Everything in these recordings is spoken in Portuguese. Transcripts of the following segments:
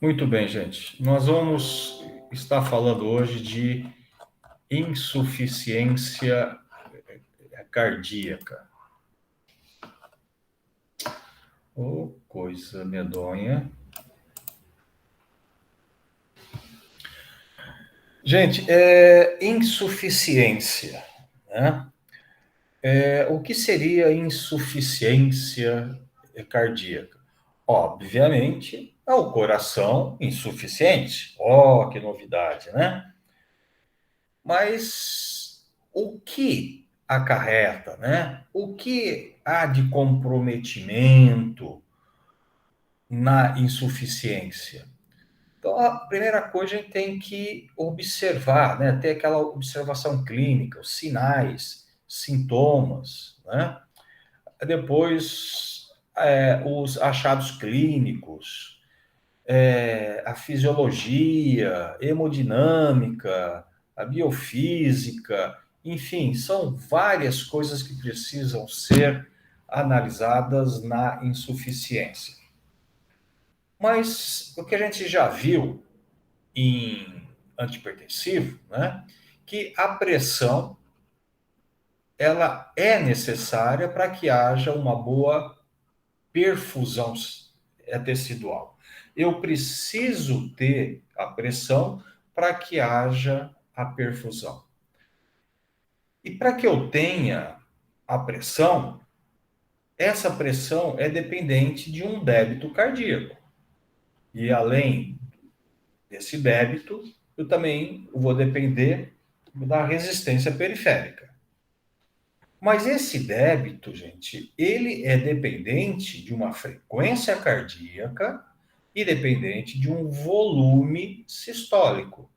Muito bem, gente. Nós vamos estar falando hoje de insuficiência cardíaca. Oh, coisa medonha. Gente, insuficiência, né? O que seria insuficiência cardíaca? Obviamente, é o coração insuficiente. Oh, que novidade, né? Mas o que acarreta, né? O que há de comprometimento na insuficiência? Então, a primeira coisa a gente tem que observar, né? Ter aquela observação clínica, os sinais, sintomas, né? Depois, os achados clínicos, a fisiologia, hemodinâmica, a biofísica, enfim, são várias coisas que precisam ser analisadas na insuficiência. Mas o que a gente já viu em antipertensivo, né, que a pressão ela é necessária para que haja uma boa perfusão tecidual. Eu preciso ter a pressão para que haja a perfusão. E para que eu tenha a pressão, essa pressão é dependente de um débito cardíaco. E além desse débito, eu também vou depender da resistência periférica. Mas esse débito, gente, ele é dependente de uma frequência cardíaca e dependente de um volume sistólico.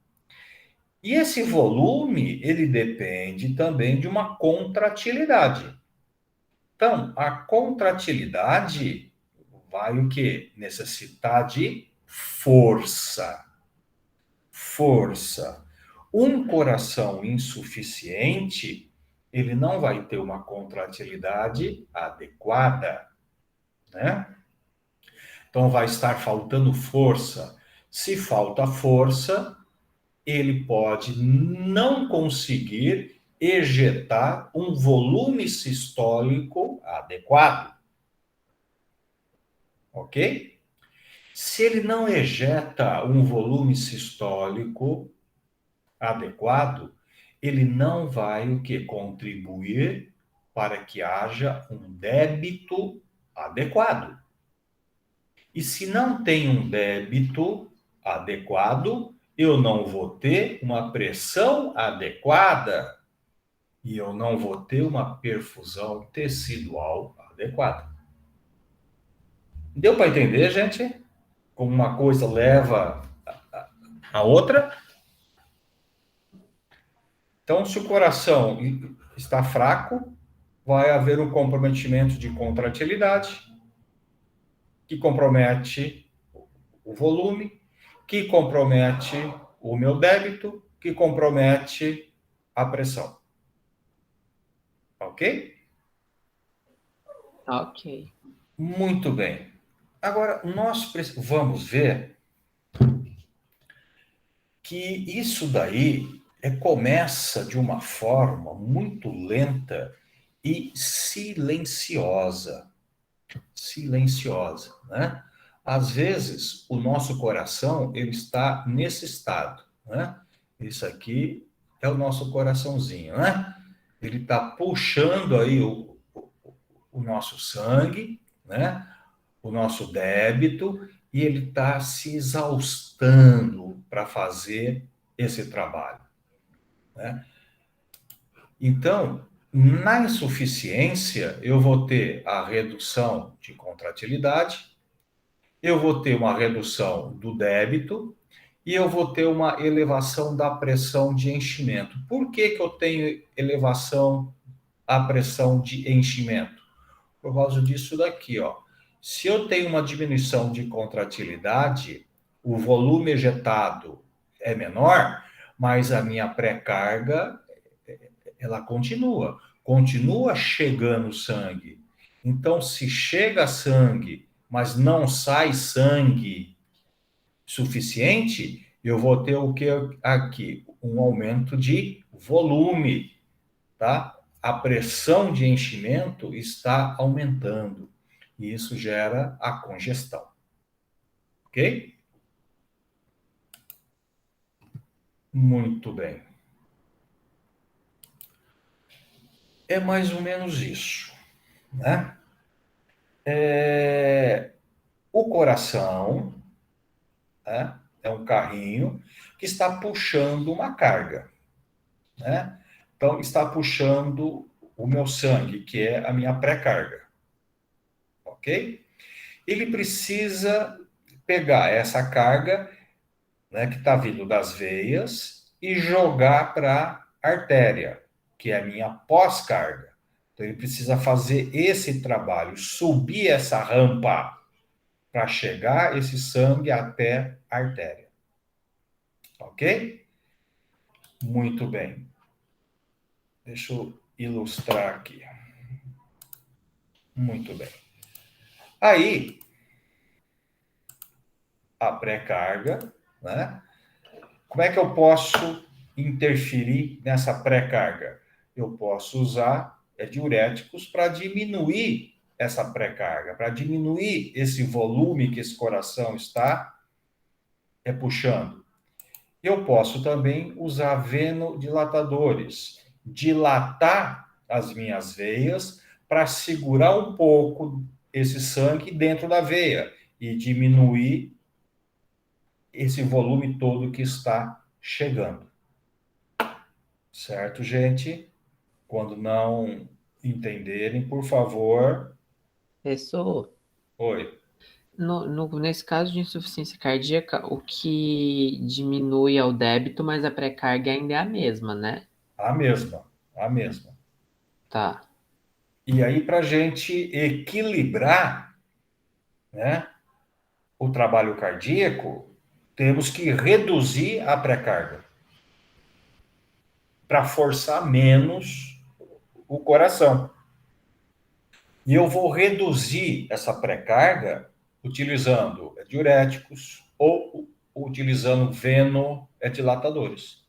E esse volume, ele depende também de uma contratilidade. Então, a contratilidade vai o quê? Necessitar de força. Força. Um coração insuficiente, ele não vai ter uma contratilidade adequada, né? Então vai estar faltando força. Se falta força, ele pode não conseguir ejetar um volume sistólico adequado. Ok? Se ele não ejeta um volume sistólico adequado, ele não vai o que contribuir para que haja um débito adequado. E se não tem um débito adequado, eu não vou ter uma pressão adequada e eu não vou ter uma perfusão tecidual adequada. Deu para entender, gente? Como uma coisa leva a outra? Então, se o coração está fraco, vai haver um comprometimento de contratilidade, que compromete o volume, que compromete o meu débito, que compromete a pressão. Ok? Ok. Muito bem. Agora, nós vamos ver que isso daí começa de uma forma muito lenta e silenciosa. Silenciosa, né? Às vezes, o nosso coração ele está nesse estado, né? Isso aqui é o nosso coraçãozinho, né? Ele está puxando aí o nosso sangue, né? O nosso débito, e ele está se exaustando para fazer esse trabalho, né? Então, na insuficiência, eu vou ter a redução de contratilidade, eu vou ter uma redução do débito e eu vou ter uma elevação da pressão de enchimento. Por que que eu tenho elevação da pressão de enchimento? Por causa disso daqui, ó. Se eu tenho uma diminuição de contratilidade, o volume ejetado é menor, mas a minha pré-carga ela continua chegando sangue. Então, se chega sangue, mas não sai sangue suficiente, eu vou ter o que aqui? Um aumento de volume, tá? A pressão de enchimento está aumentando e isso gera a congestão, ok? Muito bem. É mais ou menos isso, né? O coração, né, é um carrinho que está puxando uma carga, né? Então, está puxando o meu sangue, que é a minha pré-carga, ok? Ele precisa pegar essa carga, né, que está vindo das veias e jogar para a artéria, que é a minha pós-carga. Então, ele precisa fazer esse trabalho, subir essa rampa para chegar esse sangue até a artéria. Ok? Muito bem. Deixa eu ilustrar aqui. Muito bem. Aí, a pré-carga, né? Como é que eu posso interferir nessa pré-carga? Eu posso usar diuréticos para diminuir essa pré-carga, para diminuir esse volume que esse coração está puxando. Eu posso também usar venodilatadores, dilatar as minhas veias para segurar um pouco esse sangue dentro da veia e diminuir esse volume todo que está chegando. Certo, gente? Quando não entenderem, por favor. Professor, Oi, nesse caso de insuficiência cardíaca, o que diminui é o débito, mas a pré-carga ainda é a mesma, né? a mesma, a mesma. Tá. E aí, para a gente equilibrar, né, o trabalho cardíaco, temos que reduzir a pré-carga para forçar menos o coração. E eu vou reduzir essa pré-carga utilizando diuréticos ou utilizando venodilatadores.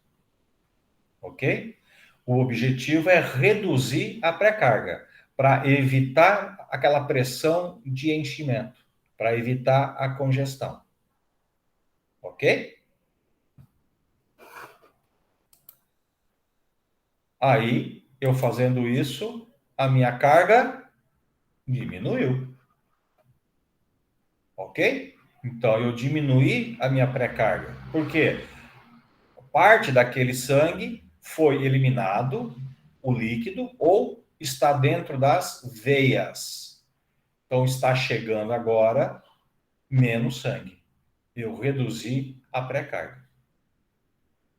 Ok? O objetivo é reduzir a pré-carga para evitar aquela pressão de enchimento, para evitar a congestão. Ok? Aí, eu fazendo isso, a minha carga diminuiu. Ok? Então, eu diminuí a minha pré-carga. Por quê? Parte daquele sangue foi eliminado, o líquido, ou está dentro das veias. Então, está chegando agora menos sangue. Eu reduzi a pré-carga.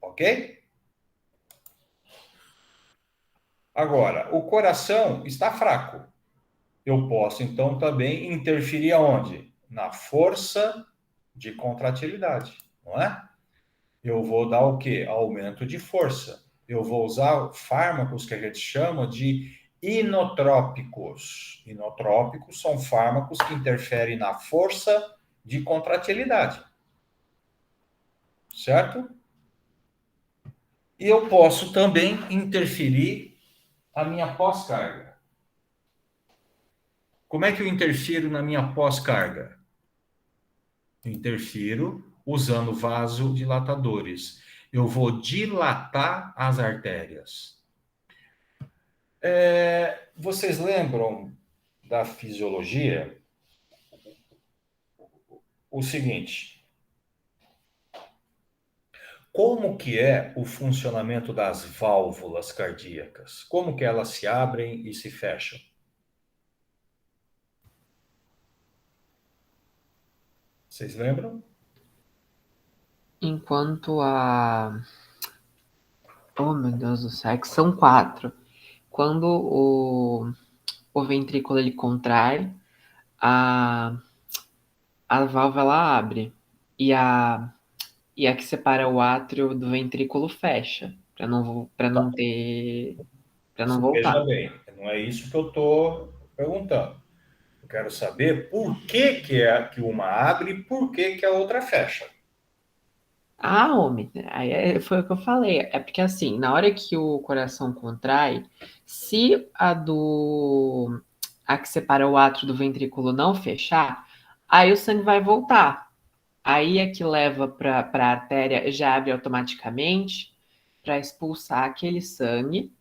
Ok? Agora, o coração está fraco. Eu posso, então, também interferir aonde? Na força de contratilidade, não é? Eu vou dar o quê? Aumento de força. Eu vou usar fármacos que a gente chama de inotrópicos. Inotrópicos são fármacos que interferem na força de contratilidade. Certo? E eu posso também interferir a minha pós-carga. Como é que eu interfiro na minha pós-carga? Interfiro usando vasodilatadores. Eu vou dilatar as artérias. Vocês lembram da fisiologia? O seguinte, como que é o funcionamento das válvulas cardíacas? Como que elas se abrem e se fecham? Vocês lembram? Enquanto a. Oh, meu Deus do céu, é que são quatro. Quando o ventrículo ele contrai, a, a válvula abre. E a que separa o átrio do ventrículo fecha, para não ter, para não Veja voltar. bem, não é isso que eu estou perguntando. quero saber por que que uma abre e por que a outra fecha. Ah, homem, aí foi o que eu falei. É porque assim, na hora que o coração contrai, se a que separa o átrio do ventrículo não fechar, aí o sangue vai voltar. Aí a que leva para a artéria já abre automaticamente para expulsar aquele sangue.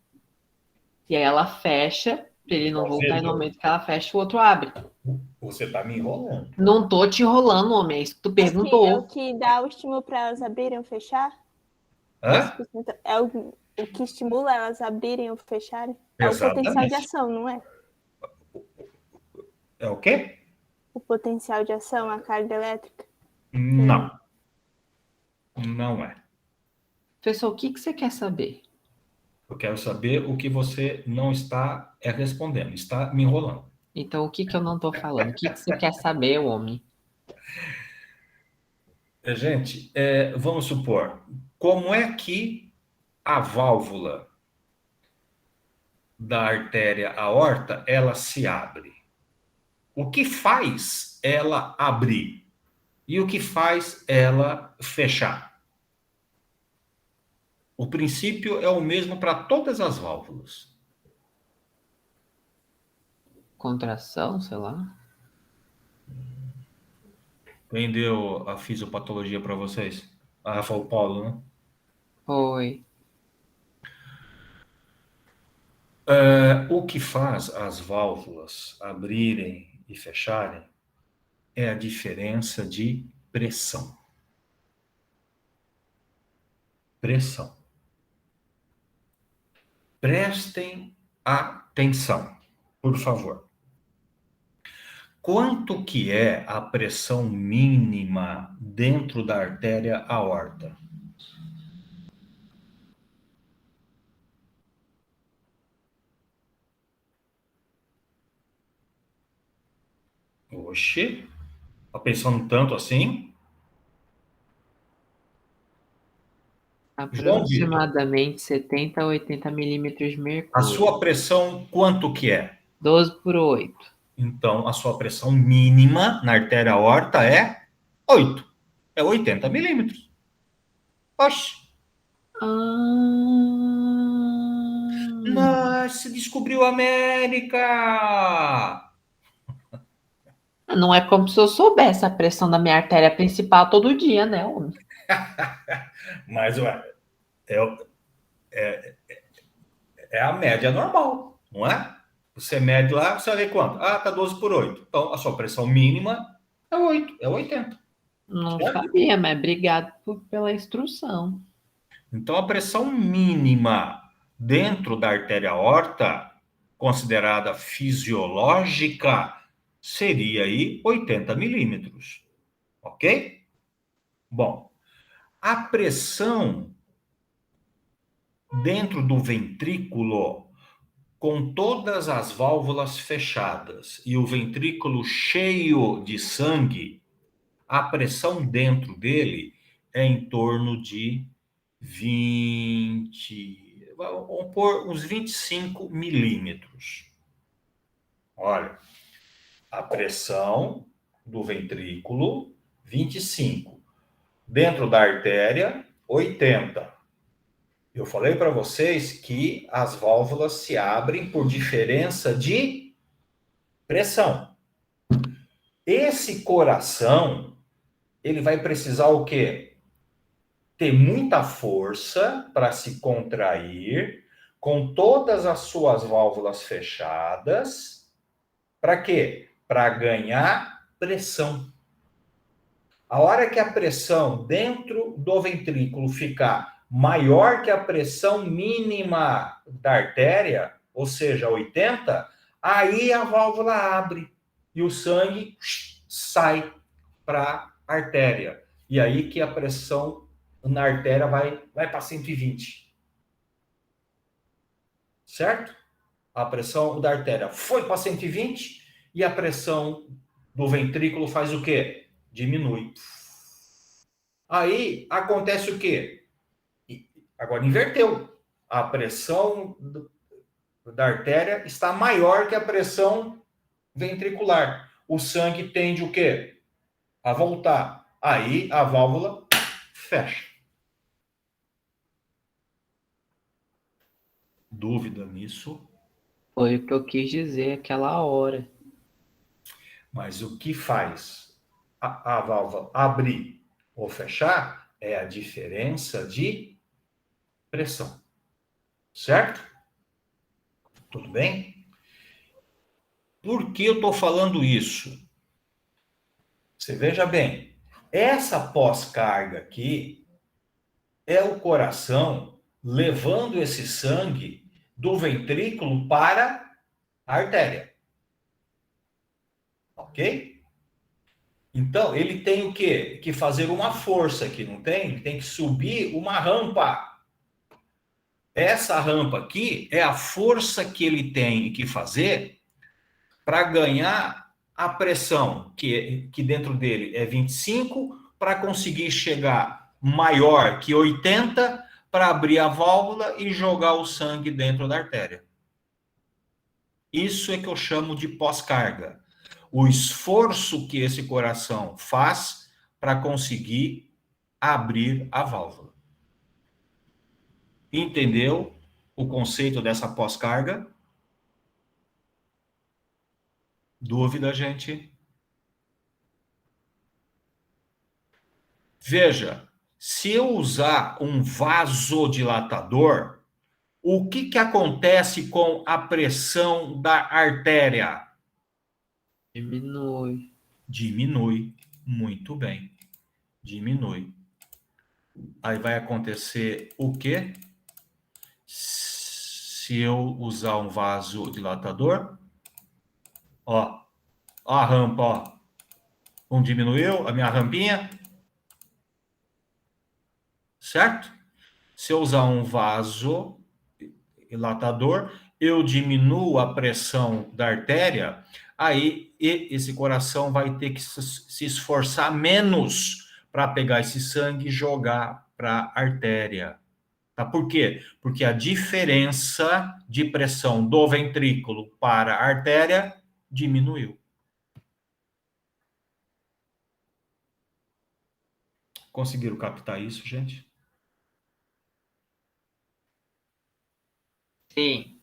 E aí ela fecha, para ele não Ou voltar, e no seja, momento que ela fecha, o outro abre. você está me enrolando. Não tô te enrolando, homem, é isso que tu É o perguntou. que dá o estímulo para elas abrirem ou fechar? Hã? É o que estimula elas abrirem ou fecharem? É o potencial de Exatamente. ação, não é? É o quê? O potencial de ação, a carga elétrica. Não. Não é. Professor, o que você quer saber? Eu quero saber o que você não está respondendo. Está me enrolando. Então, o que eu não tô falando? O que você quer saber, homem? Gente, vamos supor, como é que a válvula da artéria aorta, ela se abre? O que faz ela abrir? E o que faz ela fechar? O princípio é o mesmo para todas as válvulas. Contração, sei lá. Quem deu a fisiopatologia para vocês? A Rafael Paulo, né? Oi. O que faz as válvulas abrirem e fecharem é a diferença de pressão. Pressão. Prestem atenção, por favor. Quanto que é a pressão mínima dentro da artéria aorta? Oxe, tá pensando tanto assim? João Vitor, Aproximadamente 70 a 80 milímetros de a mercúrio. sua pressão quanto que é? 12/8. Então, a sua pressão mínima na artéria aorta é 8. É 80 milímetros. Oxe, Ah, nossa, descobriu a América! não é como se eu soubesse a pressão da minha artéria principal todo dia, né, homem? Mas, ué, é, é a média normal, não é? Você mede lá, você vai ver quanto? Ah, tá 12/8. Então, a sua pressão mínima é 8, é 80. Não Certo? sabia, mas obrigado pela instrução. Então, a pressão mínima dentro da artéria aorta, considerada fisiológica, seria aí 80 milímetros. Ok? Bom, a pressão dentro do ventrículo, com todas as válvulas fechadas e o ventrículo cheio de sangue, a pressão dentro dele é em torno de 20, vamos pôr uns 25 milímetros. Olha, a pressão do ventrículo, 25. Dentro da artéria, 80. Eu falei para vocês que as válvulas se abrem por diferença de pressão. Esse coração, ele vai precisar o quê? Ter muita força para se contrair, com todas as suas válvulas fechadas. Para quê? Para ganhar pressão. A hora que a pressão dentro do ventrículo ficar maior que a pressão mínima da artéria, ou seja, 80, aí a válvula abre e o sangue sai para a artéria. E aí que a pressão na artéria vai para 120. Certo? A pressão da artéria foi para 120 e a pressão do ventrículo faz o quê? Diminui. Aí acontece o quê? Agora inverteu. A pressão da artéria está maior que a pressão ventricular. O sangue tende o quê? A voltar. Aí a válvula fecha. Dúvida nisso? Foi o que eu quis dizer aquela hora. Mas o que faz a válvula abrir ou fechar é a diferença de pressão. Certo? Tudo bem? Por que eu estou falando isso? Você veja bem, essa pós-carga aqui é o coração levando esse sangue do ventrículo para a artéria. Ok? Então, ele tem o quê? Que fazer uma força aqui, não tem? Ele tem que subir uma rampa. Essa rampa aqui é a força que ele tem que fazer para ganhar a pressão, que dentro dele é 25, para conseguir chegar maior que 80, para abrir a válvula e jogar o sangue dentro da artéria. Isso é que eu chamo de pós-carga. O esforço que esse coração faz para conseguir abrir a válvula. Entendeu o conceito dessa pós-carga? Dúvida, gente? Veja, se eu usar um vasodilatador, o que acontece com a pressão da artéria? Diminui. Diminui. Muito bem. Diminui. Aí vai acontecer o quê? Se eu usar um vasodilatador, ó a rampa, ó. Não diminuiu a minha rampinha? Certo? Se eu usar um vasodilatador, eu diminuo a pressão da artéria, aí esse coração vai ter que se esforçar menos para pegar esse sangue e jogar para a artéria. Tá? Por quê? Porque a diferença de pressão do ventrículo para a artéria diminuiu. Conseguiram captar isso, gente? Sim.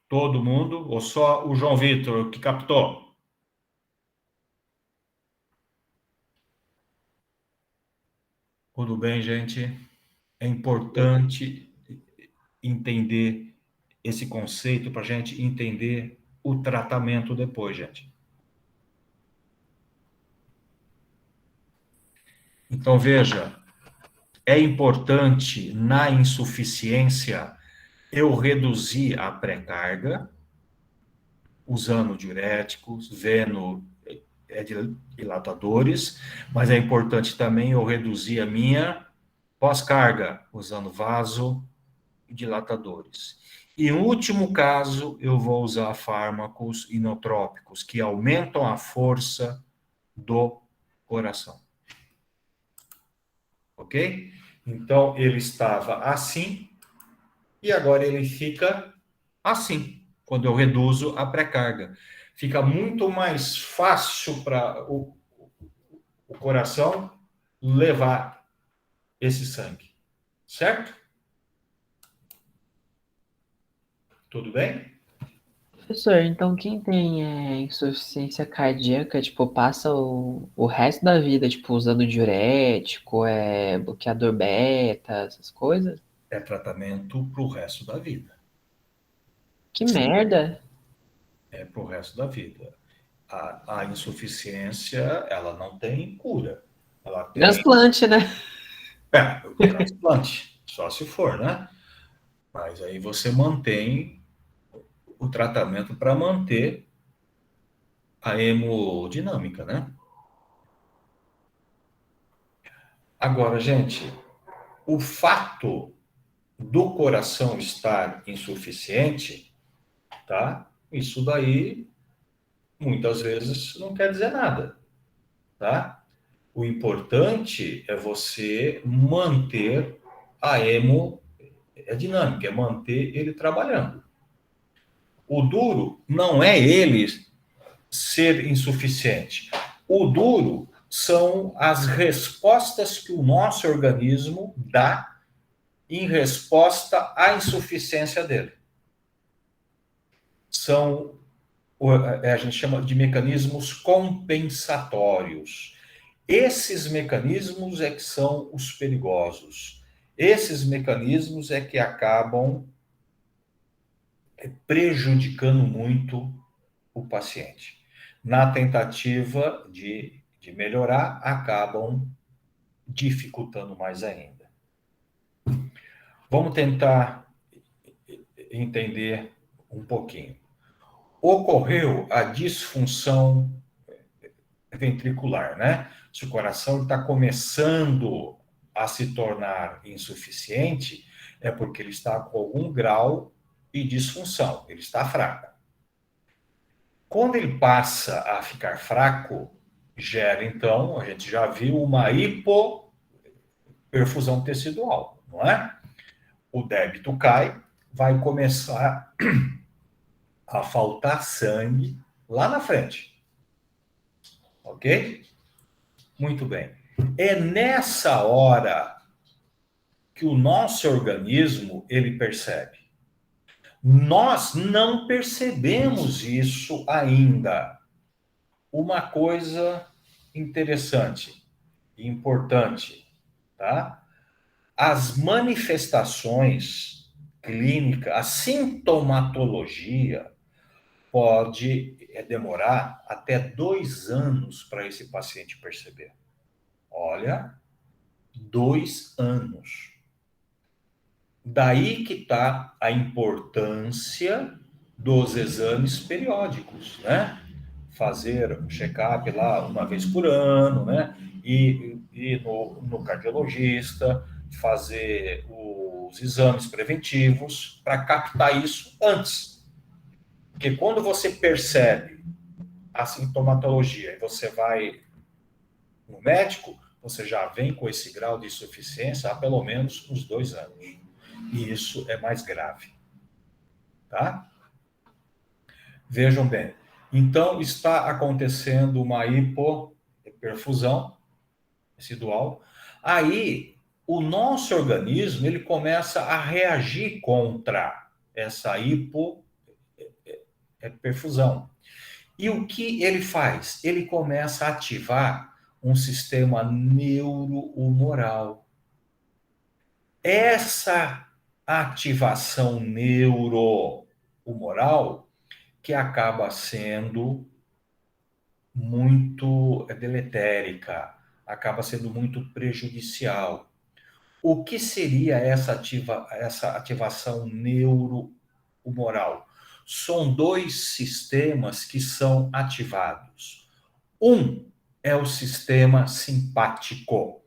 Todo mundo? Ou só o João Vitor que captou? Tudo bem, gente? É importante entender esse conceito para a gente entender o tratamento depois, gente. Então, veja, é importante na insuficiência eu reduzir a pré-carga usando diuréticos, dilatadores, mas é importante também eu reduzir a minha pós-carga usando vasodilatadores. E, em último caso, eu vou usar fármacos inotrópicos, que aumentam a força do coração. Ok? Então, ele estava assim, e agora ele fica assim, quando eu reduzo a pré-carga. Fica muito mais fácil para o coração levar esse sangue. Certo? Tudo bem? Professor, então quem tem insuficiência cardíaca, tipo, passa o resto da vida, tipo, usando diurético, bloqueador beta, essas coisas? É tratamento para o resto da vida. Que merda! É para o resto da vida. A insuficiência, ela não tem cura. Ela tem Transplante, né? o transplante, só se for, né? Mas aí você mantém o tratamento para manter a hemodinâmica, né? Agora, gente, o fato do coração estar insuficiente, tá? Isso daí muitas vezes não quer dizer nada, tá? O importante é você manter a hemodinâmica, é manter ele trabalhando. O duro não é ele ser insuficiente? O duro são as respostas que o nosso organismo dá em resposta à insuficiência dele. São, a gente chama de mecanismos compensatórios. Esses mecanismos é que são os perigosos. Esses mecanismos é que acabam prejudicando muito o paciente. Na tentativa de melhorar, acabam dificultando mais ainda. Vamos tentar entender um pouquinho. Ocorreu a disfunção ventricular, né? Se o coração está começando a se tornar insuficiente, é porque ele está com algum grau de disfunção, ele está fraco. Quando ele passa a ficar fraco, gera, então, a gente já viu uma hipoperfusão tecidual, não é? O débito cai, vai começar a faltar sangue lá na frente. Ok? Muito bem. É nessa hora que o nosso organismo, ele percebe. Nós não percebemos isso ainda. Uma coisa interessante e importante, tá? As manifestações clínicas, a sintomatologia pode demorar até 2 anos para esse paciente perceber. Olha, 2 anos. Daí que está a importância dos exames periódicos, né? Fazer um check-up lá uma vez por ano, né? E no cardiologista, fazer os exames preventivos para captar isso antes. Porque quando você percebe a sintomatologia e você vai no médico, você já vem com esse grau de insuficiência há pelo menos uns 2 anos. E isso é mais grave. Tá? Vejam bem. Então, está acontecendo uma hipoperfusão tecidual. Aí, o nosso organismo, ele começa a reagir contra essa hipoperfusão. E o que ele faz? Ele começa a ativar um sistema neurohumoral. Essa ativação neurohumoral que acaba sendo muito deletérica, acaba sendo muito prejudicial. O que seria essa ativação neurohumoral? São 2 sistemas que são ativados. Um é o sistema simpático.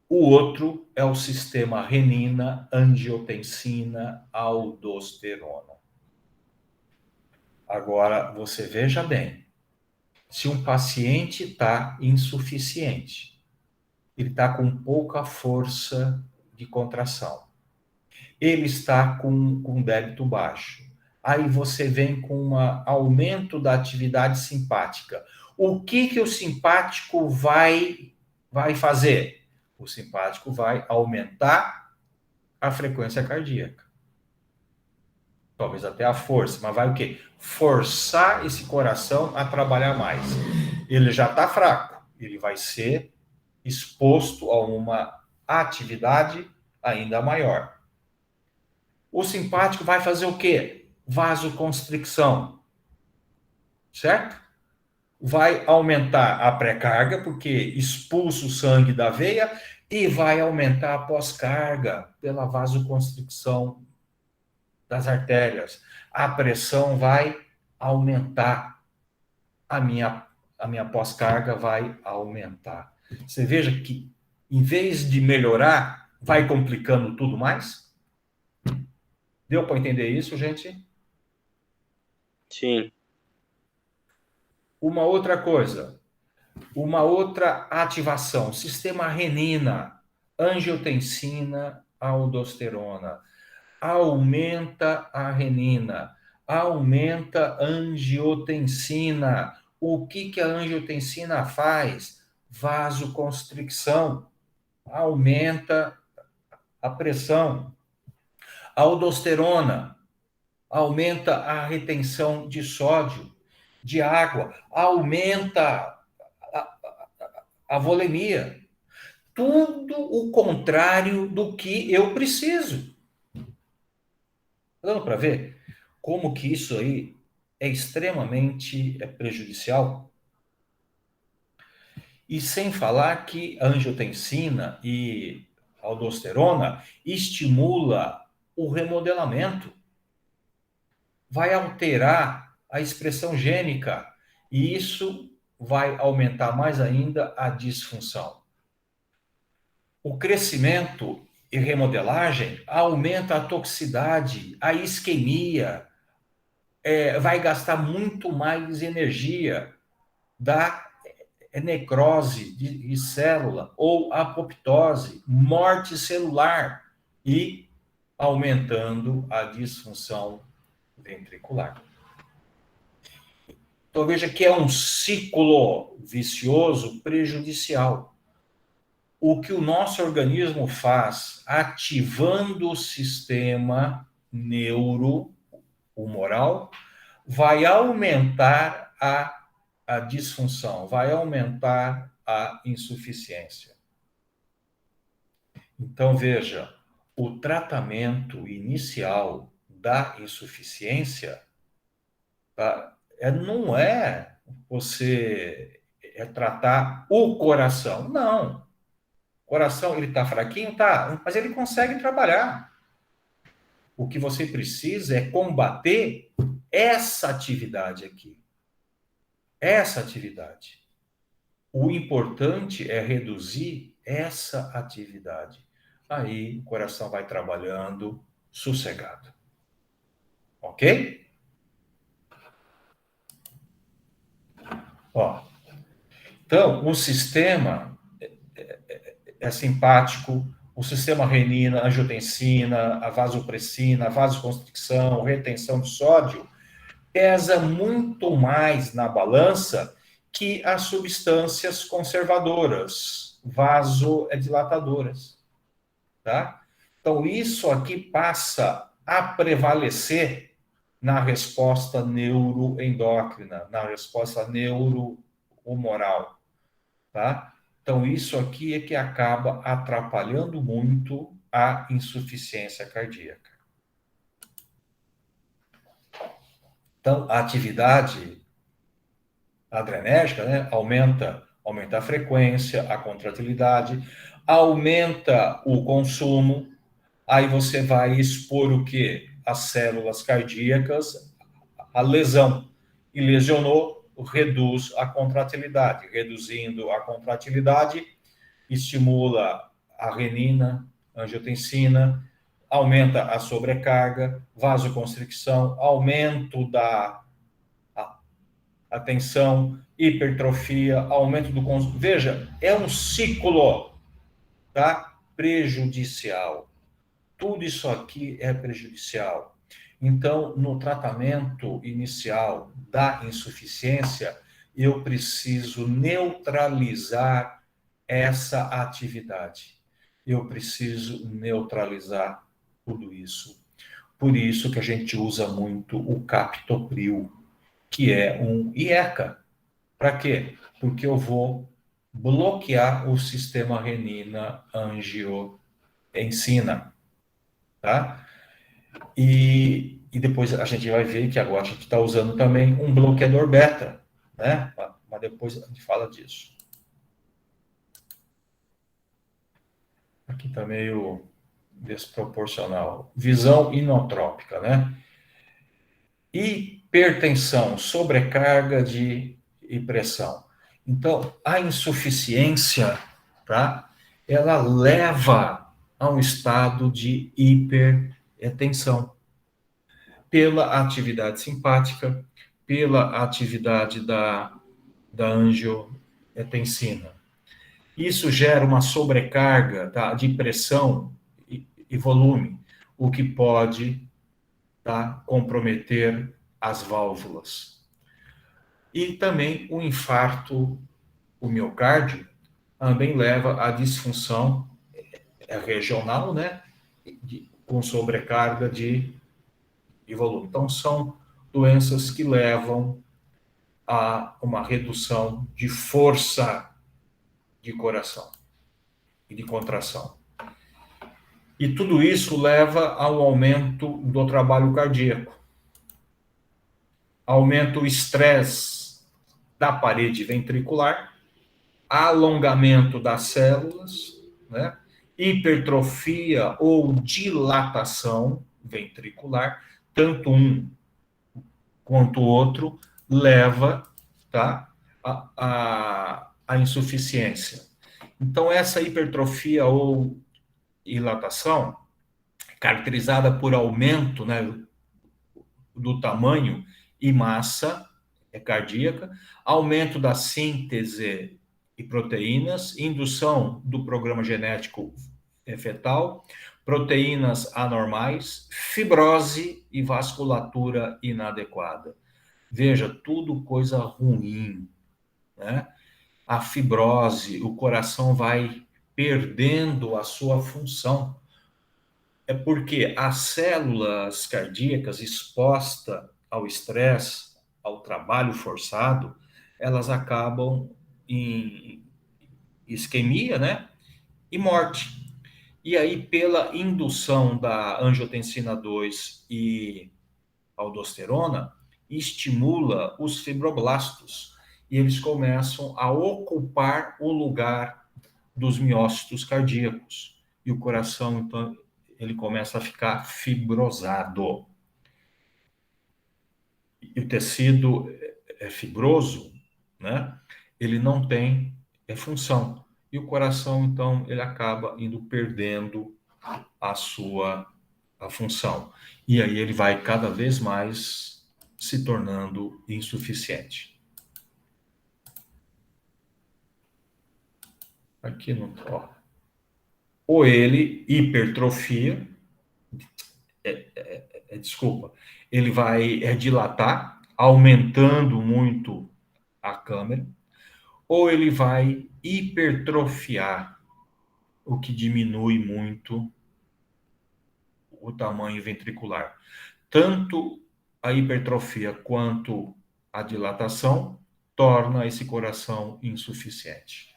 O outro é o sistema renina, angiotensina, aldosterona. Agora, você veja bem, se um paciente está insuficiente, ele está com pouca força de contração, ele está com débito baixo, aí você vem com um aumento da atividade simpática. O que o simpático vai fazer? O simpático vai aumentar a frequência cardíaca. Talvez até a força, mas vai o quê? Forçar esse coração a trabalhar mais. Ele já está fraco, ele vai ser exposto a uma atividade ainda maior. O simpático vai fazer o quê? Vasoconstricção. Certo? Vai aumentar a pré-carga, porque expulsa o sangue da veia, e vai aumentar a pós-carga pela vasoconstricção das artérias. A pressão vai aumentar. A minha pós-carga vai aumentar. Você veja que, em vez de melhorar, vai complicando tudo mais? Deu para entender isso, gente? Sim. Uma outra coisa, uma outra ativação, sistema renina, angiotensina, aldosterona. Aumenta a renina. aumenta a angiotensina. O que a angiotensina faz? Vasoconstricção, aumenta a pressão. A aldosterona aumenta a retenção de sódio, de água, aumenta a volemia. Tudo o contrário do que eu preciso. Dando para ver como que isso aí é extremamente prejudicial? E sem falar que a angiotensina e a aldosterona estimula o remodelamento, vai alterar a expressão gênica e isso vai aumentar mais ainda a disfunção. O crescimento e remodelagem aumenta a toxicidade, a isquemia, vai gastar muito mais energia da necrose de célula ou apoptose, morte celular e aumentando a disfunção ventricular. Então veja que é um ciclo vicioso prejudicial. O que o nosso organismo faz ativando o sistema neurohumoral vai aumentar a disfunção, vai aumentar a insuficiência. Então, veja, o tratamento inicial da insuficiência não é você tratar o coração, não. O coração, ele está fraquinho? Tá, mas ele consegue trabalhar. O que você precisa é combater essa atividade aqui. Essa atividade. O importante é reduzir essa atividade. Aí o coração vai trabalhando sossegado. Ok? Ó, então, o sistema é simpático, o sistema renina, angiotensina, a vasopressina, a vasoconstricção, retenção de sódio, pesa muito mais na balança que as substâncias conservadoras, vasodilatadoras, tá? Então, isso aqui passa a prevalecer na resposta neuroendócrina, na resposta neurohumoral, tá? Então, isso aqui é que acaba atrapalhando muito a insuficiência cardíaca. Então, a atividade adrenérgica, né, aumenta a frequência, a contratilidade, aumenta o consumo, aí você vai expor o quê? As células cardíacas, a lesão. E lesionou, reduz a contratilidade. Reduzindo a contratilidade, estimula a renina, a angiotensina, aumenta a sobrecarga, vasoconstricção, aumento da tensão, hipertrofia, aumento do consumo. Veja, é um ciclo, tá? Prejudicial. Tudo isso aqui é prejudicial. Então, no tratamento inicial da insuficiência, eu preciso neutralizar essa atividade. Eu preciso neutralizar tudo isso. Por isso que a gente usa muito o captopril, que é um IECA. Para quê? Porque eu vou bloquear o sistema renina-angiotensina, tá? E depois a gente vai ver que agora a gente está usando também um bloqueador beta, né? Mas depois a gente fala disso. Aqui está meio desproporcional. Visão inotrópica, né? Hipertensão, sobrecarga e pressão. Então, a insuficiência, tá? Ela leva a um estado de hipertensão. Pela atividade simpática, pela atividade da angiotensina. Isso gera uma sobrecarga, tá, de pressão e volume, o que pode, tá, comprometer as válvulas. E também o infarto, o miocárdio, também leva à disfunção regional, né? Com sobrecarga de volume. Então, são doenças que levam a uma redução de força de coração e de contração. E tudo isso leva ao aumento do trabalho cardíaco, aumenta o estresse da parede ventricular, alongamento das células, né? Hipertrofia ou dilatação ventricular, tanto um quanto o outro leva, tá, a insuficiência. Então, essa hipertrofia ou dilatação, caracterizada por aumento, né, do tamanho e massa cardíaca, aumento da síntese de proteínas, indução do programa genético fetal, proteínas anormais, fibrose e vasculatura inadequada. Veja, tudo coisa ruim, né? A fibrose, o coração vai perdendo a sua função. É porque as células cardíacas expostas ao estresse, ao trabalho forçado, elas acabam em isquemia, né? E morte. E aí, pela indução da angiotensina 2 e aldosterona, estimula os fibroblastos e eles começam a ocupar o lugar dos miócitos cardíacos. E o coração, então, ele começa a ficar fibrosado. E o tecido é fibroso, né? Ele não tem função. E o coração, então, ele acaba indo perdendo a função. E aí ele vai cada vez mais se tornando insuficiente. Aqui não. Ó. Ou ele hipertrofia, desculpa, ele vai dilatar, aumentando muito a câmera, ou ele vai hipertrofiar, o que diminui muito o tamanho ventricular. Tanto a hipertrofia quanto a dilatação torna esse coração insuficiente.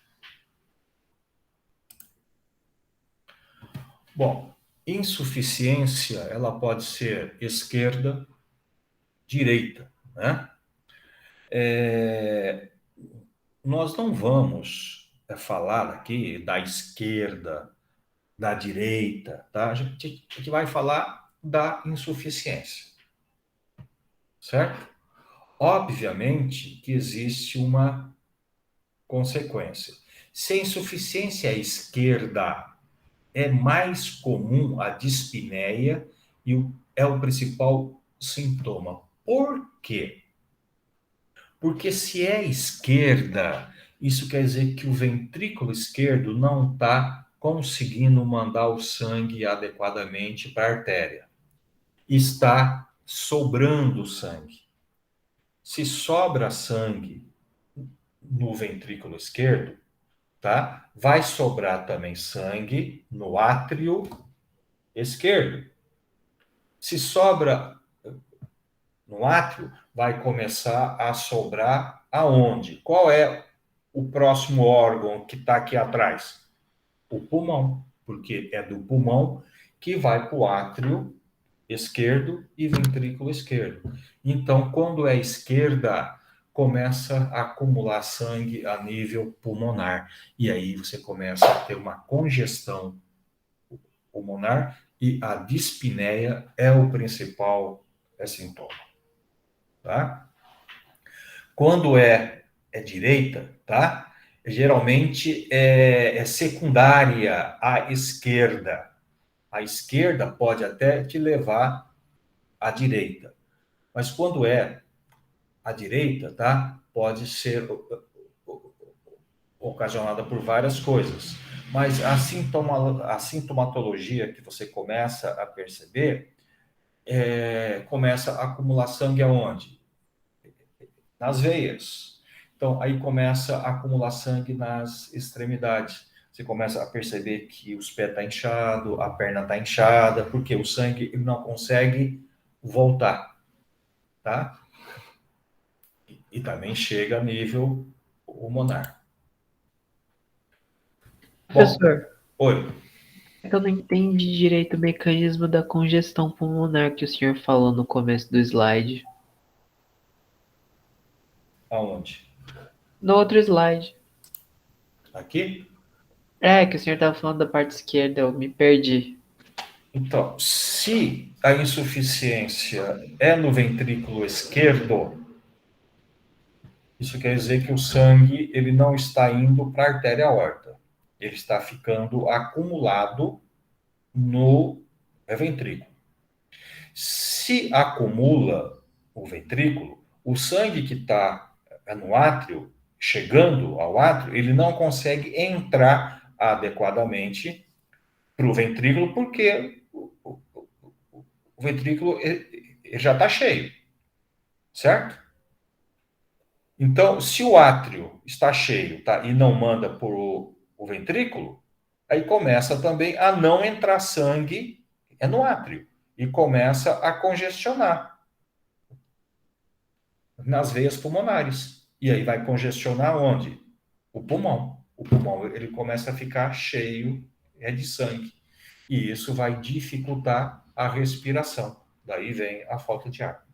Bom, insuficiência, ela pode ser esquerda, direita, né? Nós não vamos falar aqui da esquerda, da direita, tá? A gente vai falar da insuficiência, certo? Obviamente que existe uma consequência. Se a insuficiência à esquerda é mais comum a dispneia e é o principal sintoma. Por quê? Porque se é esquerda, isso quer dizer que o ventrículo esquerdo não está conseguindo mandar o sangue adequadamente para a artéria. Está sobrando sangue. Se sobra sangue no ventrículo esquerdo, tá? Vai sobrar também sangue no átrio esquerdo. Se sobra no átrio, vai começar a sobrar aonde? Qual é o próximo órgão que está aqui atrás? O pulmão, porque é do pulmão que vai para o átrio esquerdo e ventrículo esquerdo. Então, quando é esquerda, começa a acumular sangue a nível pulmonar. E aí você começa a ter uma congestão pulmonar e a dispneia é o principal sintoma. Tá? Quando é direita, tá? Geralmente é secundária à esquerda. A esquerda pode até te levar à direita. Mas quando é à direita, tá? Pode ser ocasionada por várias coisas. Mas a sintomatologia que você começa a perceber começa a acumular sangue aonde? Nas veias. Então, aí começa a acumular sangue nas extremidades. Você começa a perceber que os pés estão inchados, a perna está inchada, porque o sangue ele não consegue voltar, tá? E também chega a nível pulmonar. Bom, Professor, oi. é que eu não entendi direito o mecanismo da congestão pulmonar que o senhor falou no começo do slide. Aonde? No outro slide. Aqui? É, que o senhor estava falando da parte esquerda, eu me perdi. Então, se a insuficiência é no ventrículo esquerdo, isso quer dizer que o sangue ele não está indo para a artéria aorta. Ele está ficando acumulado no ventrículo. Se acumula o ventrículo, o sangue que está no átrio, chegando ao átrio, ele não consegue entrar adequadamente para o ventrículo, porque o ventrículo ele já está cheio, certo? Então, se o átrio está cheio, tá, e não manda por o ventrículo, aí começa também a não entrar sangue no átrio e começa a congestionar nas veias pulmonares. E aí vai congestionar onde? O pulmão. O pulmão ele começa a ficar cheio de sangue. E isso vai dificultar a respiração. Daí vem a falta de ar.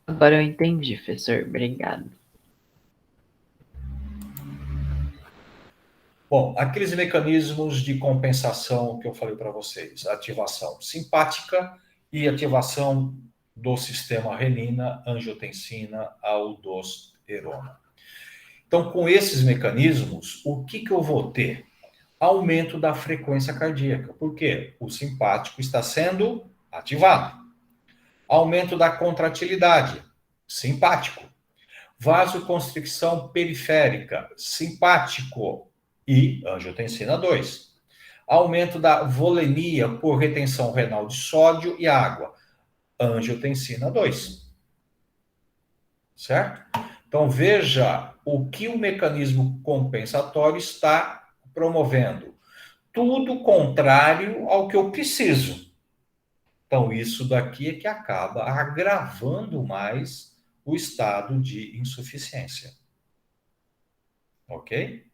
Agora eu entendi, professor. Obrigado. Bom, aqueles mecanismos de compensação que eu falei para vocês, ativação simpática e ativação do sistema renina, angiotensina, aldosterona. Então, com esses mecanismos, o que eu vou ter? Aumento da frequência cardíaca. Por quê? O simpático está sendo ativado. Aumento da contratilidade, simpático. Vasoconstricção periférica, simpático e angiotensina 2. Aumento da volemia por retenção renal de sódio e água, angiotensina 2. Certo? Então veja o que o mecanismo compensatório está promovendo. Tudo contrário ao que eu preciso. Então isso daqui é que acaba agravando mais o estado de insuficiência. Ok?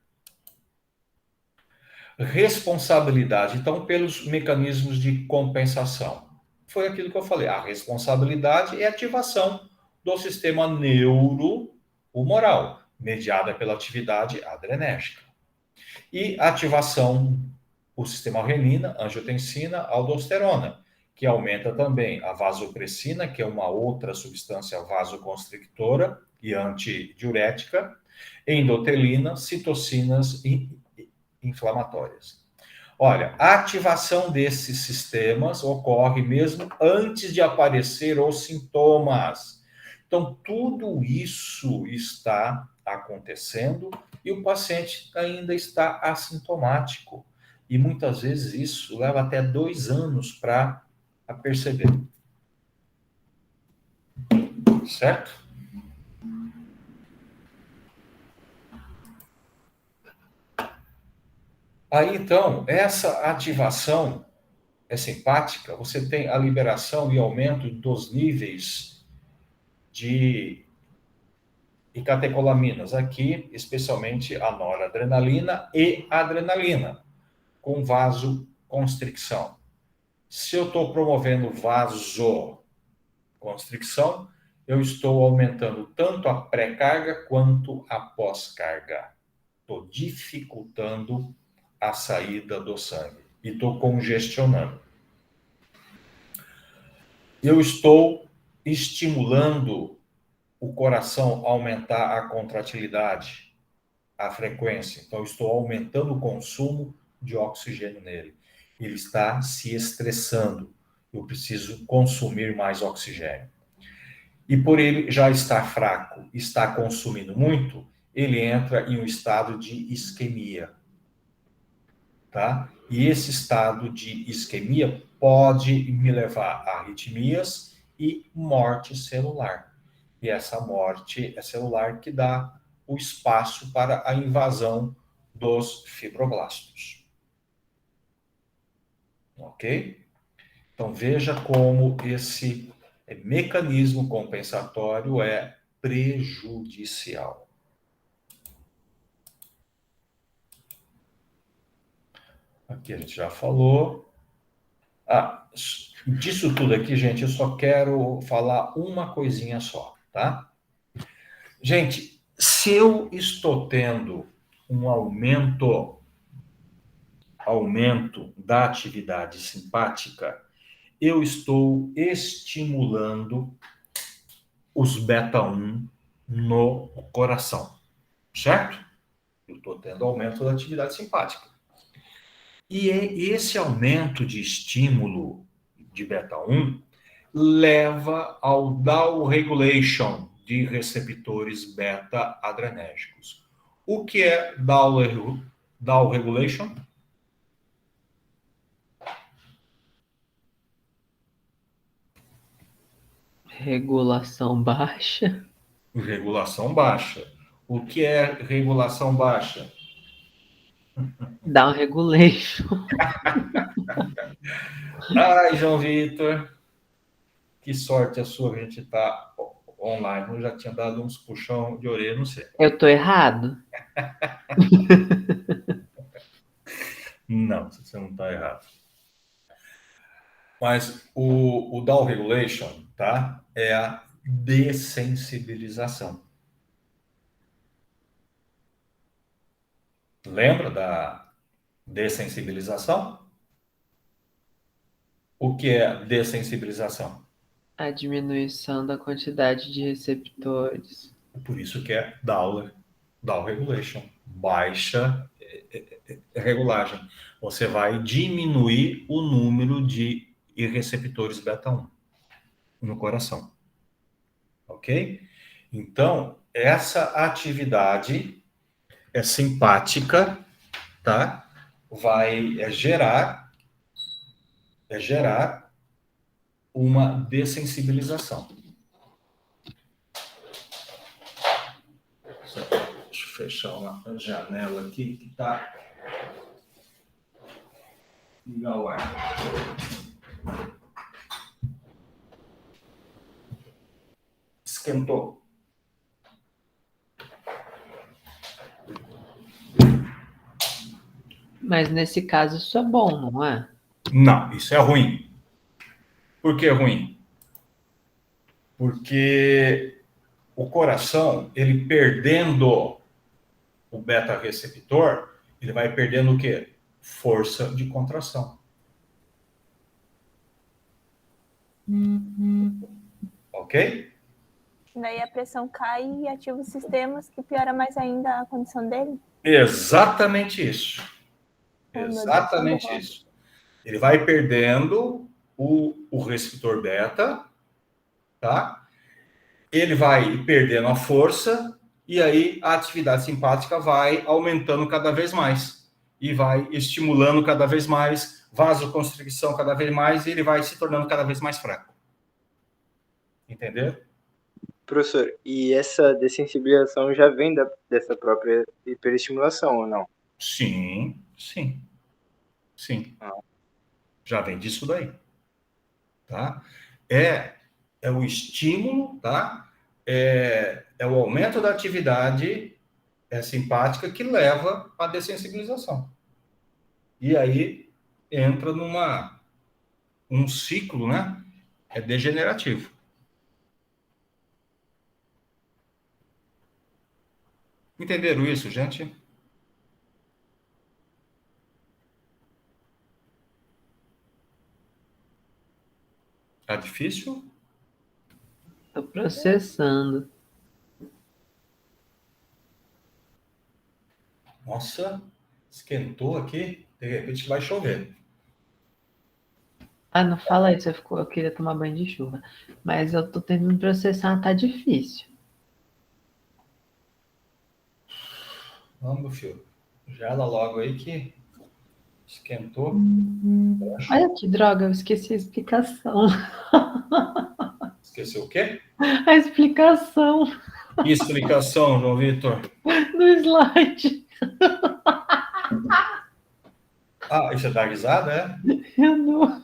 Responsabilidade, então, pelos mecanismos de compensação. Foi aquilo que eu falei, a responsabilidade é a ativação do sistema neurohumoral, mediada pela atividade adrenérgica. E ativação do sistema renina, angiotensina, aldosterona, que aumenta também a vasopressina, que é uma outra substância vasoconstrictora e antidiurética, endotelina, citocinas e inflamatórias. Olha, a ativação desses sistemas ocorre mesmo antes de aparecer os sintomas. Então, tudo isso está acontecendo e o paciente ainda está assintomático. E muitas vezes isso leva até 2 anos para perceber. Certo? Aí, então, essa ativação é simpática, você tem a liberação e aumento dos níveis de catecolaminas, aqui, especialmente a noradrenalina e adrenalina, com vasoconstricção. Se eu estou promovendo vasoconstricção, eu estou aumentando tanto a pré-carga quanto a pós-carga. Estou dificultando a saída do sangue e estou congestionando. Eu estou estimulando o coração a aumentar a contratilidade, a frequência. Então, estou aumentando o consumo de oxigênio nele. Ele está se estressando. Eu preciso consumir mais oxigênio. E por ele já estar fraco, está consumindo muito, ele entra em um estado de isquemia. Tá? E esse estado de isquemia pode me levar a arritmias e morte celular. E essa morte é celular que dá o espaço para a invasão dos fibroblastos. Ok? Então veja como esse mecanismo compensatório é prejudicial. Aqui a gente já falou. Disso tudo aqui, gente, eu só quero falar uma coisinha só, tá? Gente, se eu estou tendo um aumento da atividade simpática, eu estou estimulando os beta-1 no coração, certo? Eu estou tendo aumento da atividade simpática. E esse aumento de estímulo de beta-1 leva ao down regulation de receptores beta-adrenérgicos. O que é down regulation? Regulação baixa. Regulação baixa. O que é regulação baixa? Down regulation. Ai, João Vitor, que sorte a sua que a gente está online. Eu já tinha dado uns puxão de orelha, não sei. Eu tô errado? Não, você não está errado. Mas o down regulation, tá? É a dessensibilização. Lembra da dessensibilização? O que é dessensibilização? A diminuição da quantidade de receptores. Por isso que é down regulation, baixa regulagem. Você vai diminuir o número de receptores beta-1 no coração. Ok? Então, essa atividade é simpática, tá? Vai gerar uma dessensibilização. Deixa eu fechar uma janela aqui que tá. Ligar o ar. Esquentou. Mas nesse caso isso é bom, não é? Não, isso é ruim. Por que é ruim? Porque o coração, ele perdendo o beta-receptor, ele vai perdendo o quê? Força de contração. Ok? Daí a pressão cai e ativa os sistemas, que piora mais ainda a condição dele. Exatamente isso. Exatamente isso. Ele vai perdendo o receptor beta, tá? Ele vai perdendo a força e aí a atividade simpática vai aumentando cada vez mais e vai estimulando cada vez mais, vasoconstricção cada vez mais e ele vai se tornando cada vez mais fraco. Entendeu? Professor, e essa dessensibilização já vem dessa própria hiperestimulação, ou não? Sim, sim. Sim. Já vem disso daí. Tá? É o estímulo, tá? É o aumento da atividade simpática que leva à dessensibilização. E aí entra um ciclo, né? É degenerativo. Entenderam isso, gente? Tá difícil? Tô processando. Nossa, esquentou aqui. De repente vai chover. Ah, não fala isso, eu queria tomar banho de chuva. Mas eu tô tentando processar, tá difícil. Vamos, meu filho. Gela logo aí que Esquentou. Olha que droga, eu esqueci a explicação. Esqueceu o quê? A explicação Que explicação, João Vitor? do slide. Ah, e você dá risada, é? Eu não.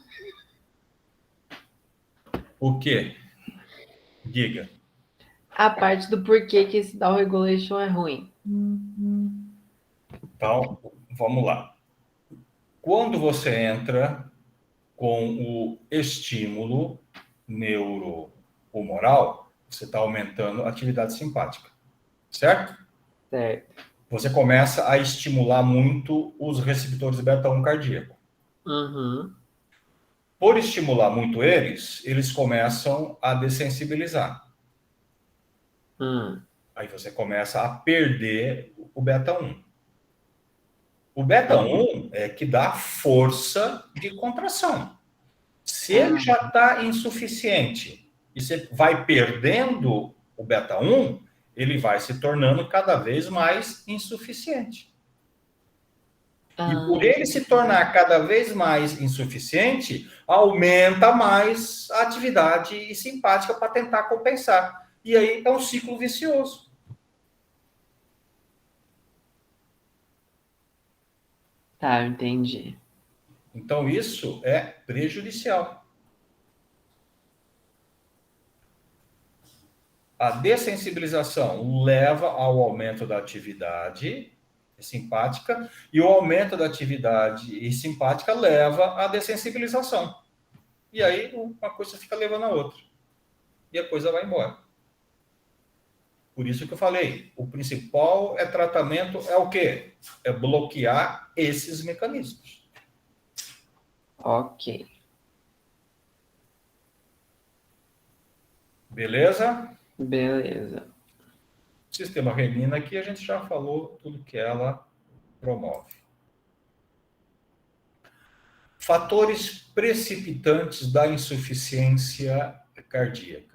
O quê? Diga. A parte do porquê que esse down regulation é ruim. Então, vamos lá. Quando você entra com o estímulo neurohumoral, você está aumentando a atividade simpática, certo? Certo. Você começa a estimular muito os receptores beta-1 cardíaco. Uhum. Por estimular muito eles começam a dessensibilizar. Aí você começa a perder o beta-1. O beta-1 é que dá força de contração. Se ele já está insuficiente e você vai perdendo o beta-1, ele vai se tornando cada vez mais insuficiente. E por ele se tornar cada vez mais insuficiente, aumenta mais a atividade simpática para tentar compensar. E aí é um ciclo vicioso. Tá, eu entendi. Então isso é prejudicial. A dessensibilização leva ao aumento da atividade simpática e o aumento da atividade simpática leva à dessensibilização. E aí uma coisa fica levando a outra. E a coisa vai embora. Por isso que eu falei, o principal tratamento é o quê? É bloquear esses mecanismos. Ok. Beleza? Beleza. O sistema renina aqui a gente já falou tudo que ela promove. Fatores precipitantes da insuficiência cardíaca.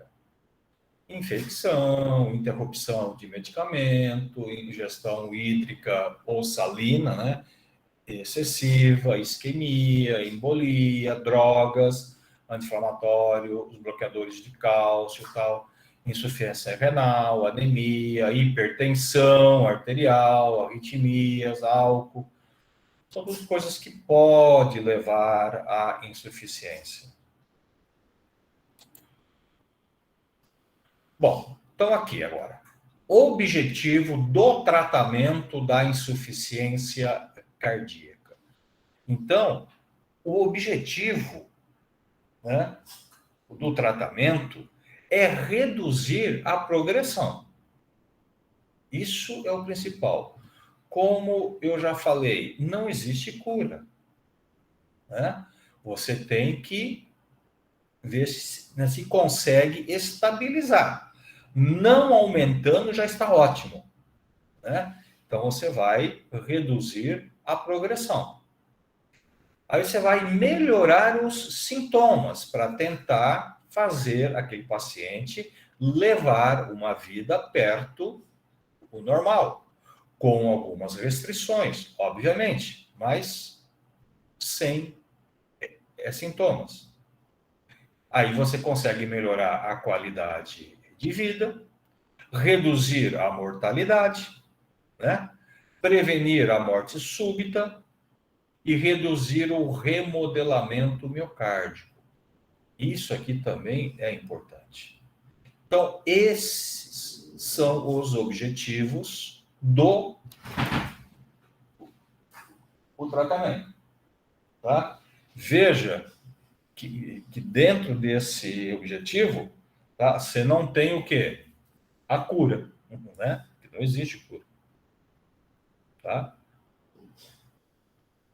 Infecção, interrupção de medicamento, ingestão hídrica ou salina, né? Excessiva, isquemia, embolia, drogas, anti-inflamatório, os bloqueadores de cálcio, tal, insuficiência renal, anemia, hipertensão arterial, arritmias, álcool, são duas coisas que podem levar à insuficiência. Bom, então aqui agora. Objetivo do tratamento da insuficiência cardíaca. Então, o objetivo, né, do tratamento é reduzir a progressão. Isso é o principal. Como eu já falei, não existe cura, né? Você tem que ver se consegue estabilizar. Não aumentando já está ótimo, né? Então você vai reduzir a progressão. Aí você vai melhorar os sintomas para tentar fazer aquele paciente levar uma vida perto do normal, com algumas restrições, obviamente, mas sem sintomas. Aí você consegue melhorar a qualidade de vida, reduzir a mortalidade, né? Prevenir a morte súbita e reduzir o remodelamento miocárdico. Isso aqui também é importante. Então, esses são os objetivos do tratamento. Tá? Veja que dentro desse objetivo, tá, você não tem o quê? A cura, né? Não existe cura. Tá?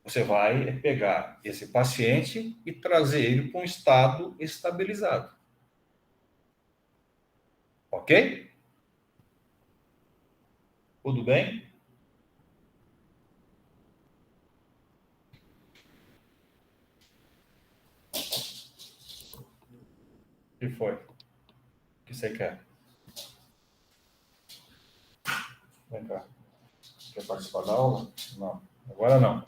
Você vai pegar esse paciente e trazer ele para um estado estabilizado. Ok? Tudo bem? O que foi? O que você quer? Vem cá. Quer participar da aula? Não. Agora não.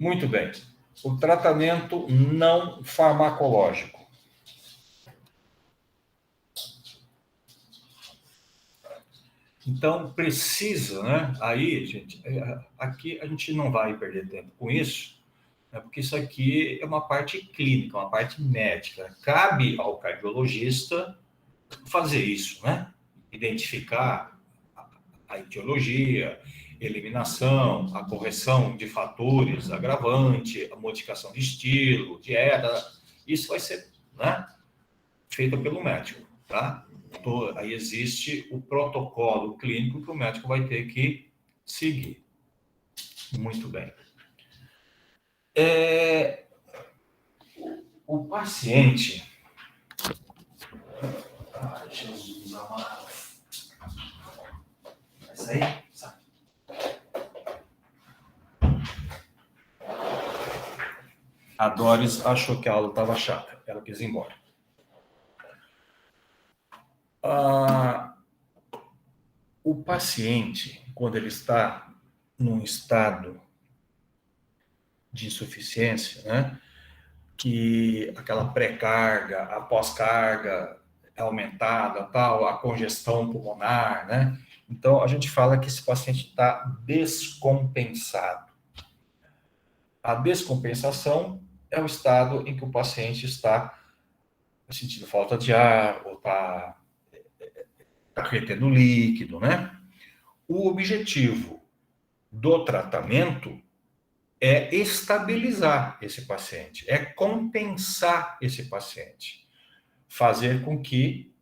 Muito bem. O tratamento não farmacológico. Então, precisa, né? Aí, gente, aqui a gente não vai perder tempo com isso, né? Porque isso aqui é uma parte clínica, uma parte médica. Cabe ao cardiologista fazer isso, né? Identificar a etiologia, eliminação, a correção de fatores, agravante, a modificação de estilo, dieta, isso vai ser, né, feito pelo médico, tá? Aí existe o protocolo clínico que o médico vai ter que seguir. Muito bem. O paciente... Ai, Jesus amado. Essa aí? Sabe? A Doris achou que a aula estava chata. Ela quis ir embora. O paciente, quando ele está num estado de insuficiência, né, que aquela pré-carga, a pós-carga é aumentada, tal, a congestão pulmonar, né? Então, a gente fala que esse paciente está descompensado. A descompensação é o estado em que o paciente está sentindo falta de ar, ou está retendo líquido, né? O objetivo do tratamento é estabilizar esse paciente, é compensar esse paciente, fazer com que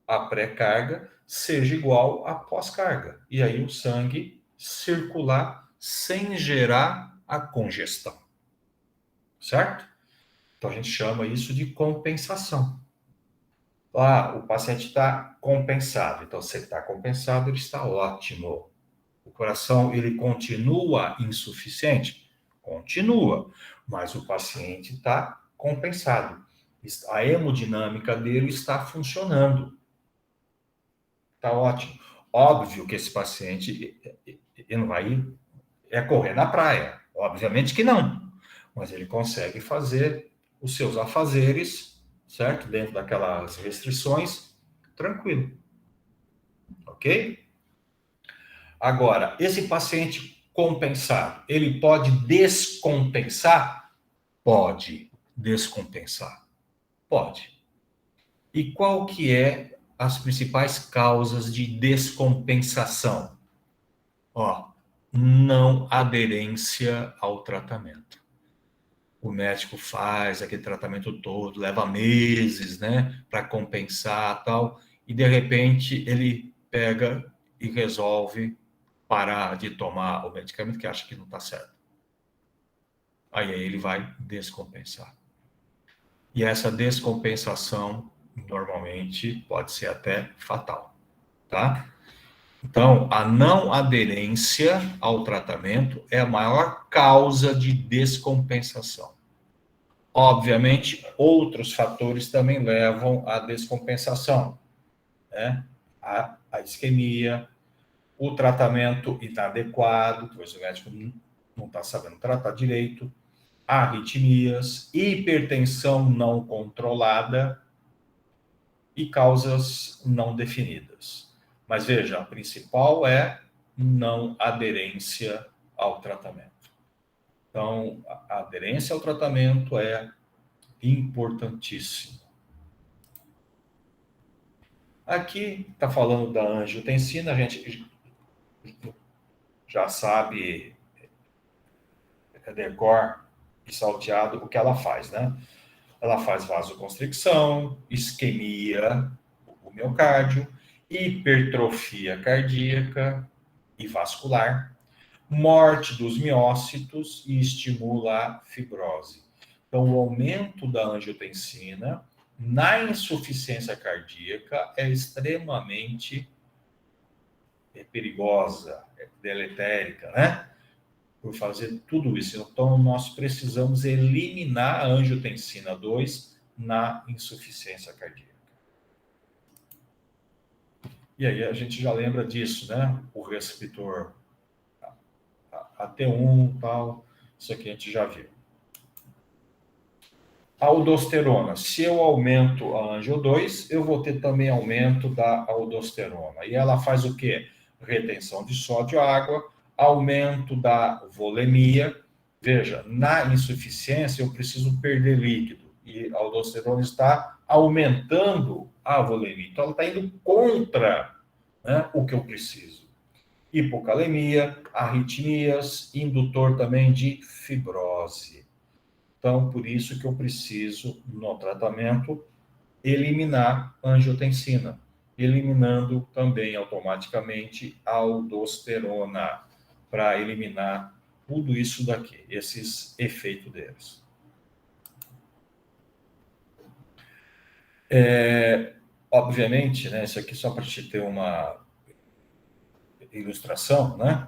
a pré-carga seja igual à pós-carga, e aí o sangue circular sem gerar a congestão, certo? Então a gente chama isso de compensação. O paciente está compensado, então se ele está compensado, ele está ótimo. O coração, ele continua insuficiente? Continua, mas o paciente está compensado. A hemodinâmica dele está funcionando. Está ótimo. Óbvio que esse paciente ele não vai correr na praia. Obviamente que não. Mas ele consegue fazer os seus afazeres, certo? Dentro daquelas restrições, tranquilo. Ok? Agora, esse paciente compensado, ele pode descompensar? Pode descompensar. Pode. E qual que é as principais causas de descompensação? Não aderência ao tratamento. O médico faz aquele tratamento todo, leva meses, né, para compensar tal, e de repente ele pega e resolve parar de tomar o medicamento que acha que não está certo. Aí ele vai descompensar. E essa descompensação, normalmente, pode ser até fatal, tá? Então, a não aderência ao tratamento é a maior causa de descompensação. Obviamente, outros fatores também levam à descompensação, né? A isquemia, o tratamento inadequado, pois o médico não está sabendo tratar direito, arritmias, hipertensão não controlada e causas não definidas. Mas veja, a principal é não aderência ao tratamento. Então, a aderência ao tratamento é importantíssima. Aqui está falando da angiotensina, a gente já sabe, decor e salteado o que ela faz, né? Ela faz vasoconstricção, isquemia, o miocárdio, hipertrofia cardíaca e vascular, morte dos miócitos e estimula a fibrose. Então, o aumento da angiotensina na insuficiência cardíaca é extremamente perigosa, deletérica, né? Por fazer tudo isso. Então, nós precisamos eliminar a angiotensina 2 na insuficiência cardíaca. E aí a gente já lembra disso, né? O receptor AT1 tal, Isso aqui a gente já viu. A aldosterona. Se eu aumento a angio-2, eu vou ter também aumento da aldosterona. E ela faz o quê? Retenção de sódio e água, aumento da volemia. Veja, na insuficiência eu preciso perder líquido. E a aldosterona está aumentando a volemia. Então ela está indo contra, né, o que eu preciso. Hipocalemia, arritmias, indutor também de fibrose. Então, por isso que eu preciso, no tratamento, eliminar a angiotensina, eliminando também automaticamente a aldosterona, para eliminar tudo isso daqui, esses efeitos deles. Obviamente, né, isso aqui só para te ter uma ilustração, né?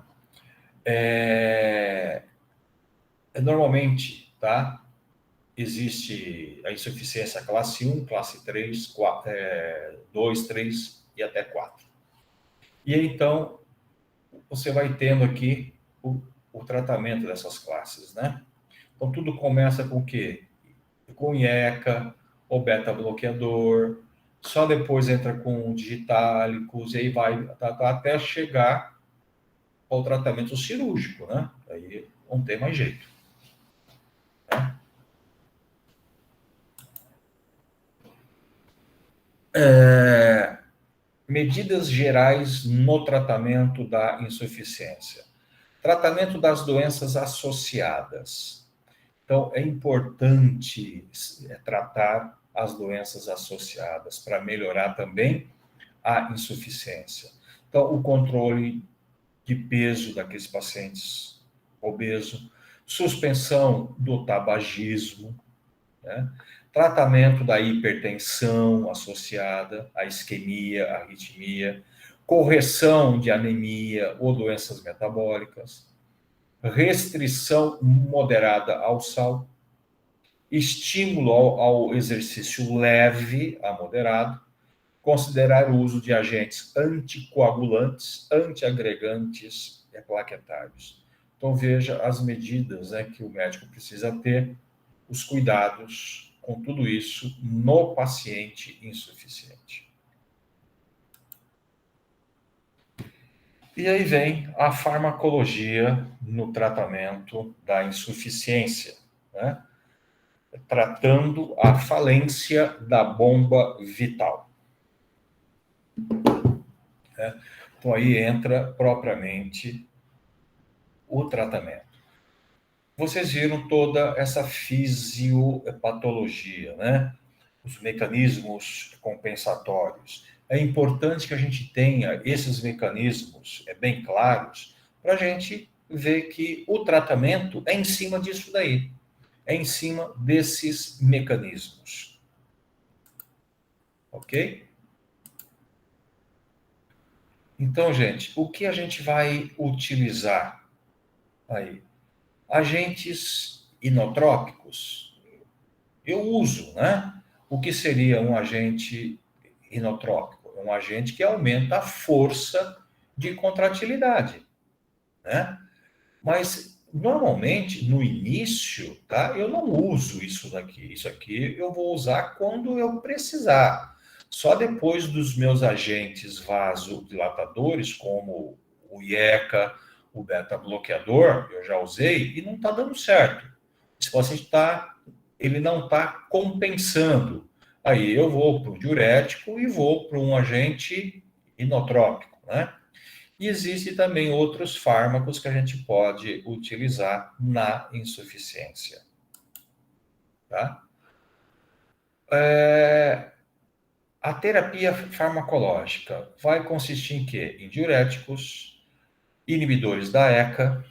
Normalmente, tá? Existe a insuficiência classe 1, classe 3, 4, 2, 3 e até 4. E então, você vai tendo aqui o tratamento dessas classes, né? Então, tudo começa com o quê? Com IECA, ou beta-bloqueador, só depois entra com digitálicos, e aí vai até chegar ao tratamento cirúrgico, né? Aí não tem mais jeito. Medidas gerais no tratamento da insuficiência. Tratamento das doenças associadas. Então, é importante tratar as doenças associadas para melhorar também a insuficiência. Então, o controle de peso daqueles pacientes obesos, suspensão do tabagismo, né? Tratamento da hipertensão associada à isquemia, arritmia, correção de anemia ou doenças metabólicas, restrição moderada ao sal, estímulo ao exercício leve a moderado, considerar o uso de agentes anticoagulantes, antiagregantes e plaquetários. Então, veja as medidas, né, que o médico precisa ter, os cuidados com tudo isso no paciente insuficiente. E aí vem a farmacologia no tratamento da insuficiência, né? Tratando a falência da bomba vital. Então aí entra propriamente o tratamento. Vocês viram toda essa fisiopatologia, né? Os mecanismos compensatórios. É importante que a gente tenha esses mecanismos bem claros para a gente ver que o tratamento é em cima disso daí, é em cima desses mecanismos. Ok? Então, gente, o que a gente vai utilizar aí? Agentes inotrópicos. Eu uso, né? O que seria um agente inotrópico? É um agente que aumenta a força de contratilidade, né? Mas, normalmente, no início, tá? Eu não uso isso daqui. Isso aqui eu vou usar quando eu precisar. Só depois dos meus agentes vasodilatadores, como o IECA, o beta-bloqueador, eu já usei e não está dando certo. Esse paciente ele não está compensando. Aí eu vou para o diurético e vou para um agente inotrópico, né? E existe também outros fármacos que a gente pode utilizar na insuficiência. Tá? A terapia farmacológica vai consistir em quê? Em diuréticos, inibidores da ECA,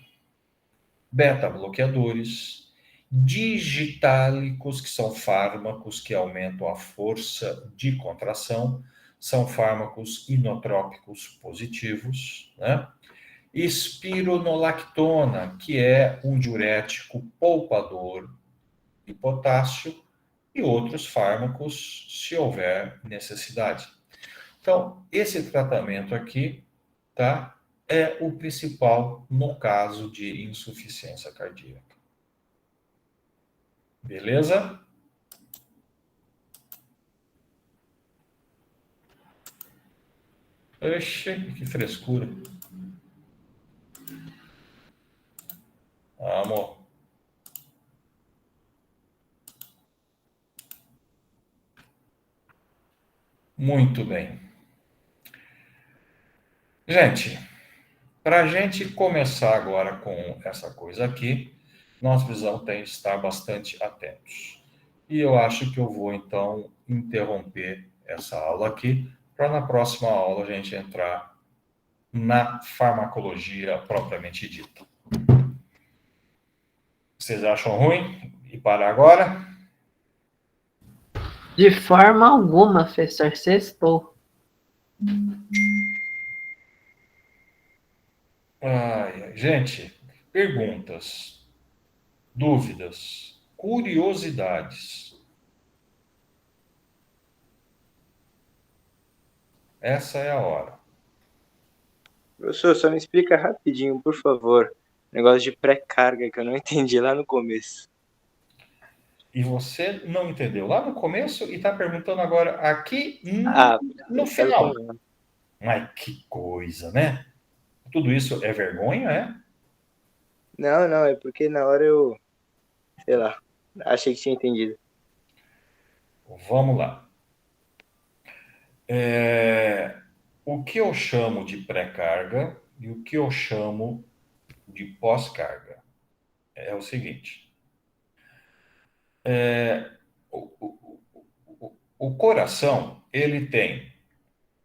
beta-bloqueadores, digitálicos, que são fármacos que aumentam a força de contração, são fármacos inotrópicos positivos, né? Espironolactona, que é um diurético poupador de potássio, e outros fármacos, se houver necessidade. Então, esse tratamento aqui, tá, é o principal no caso de insuficiência cardíaca. Beleza? Oxe, que frescura. Amor. Muito bem. Gente, para a gente começar agora com essa coisa aqui, nós precisamos estar bastante atentos. E eu acho que eu vou, então, interromper essa aula aqui, para na próxima aula a gente entrar na farmacologia propriamente dita. Vocês acham ruim ir parar agora? De forma alguma, professor, sextou. Gente, perguntas, dúvidas, curiosidades. Essa é a hora. Professor, só me explica rapidinho, por favor. Negócio de pré-carga que eu não entendi lá no começo. E você não entendeu lá no começo e está perguntando agora aqui no sabe final. como é. Mas que coisa, né? Tudo isso é vergonha, é? Não, é porque na hora eu, sei lá, achei que tinha entendido. Vamos lá. O que eu chamo de pré-carga e o que eu chamo de pós-carga é o seguinte. O coração, ele tem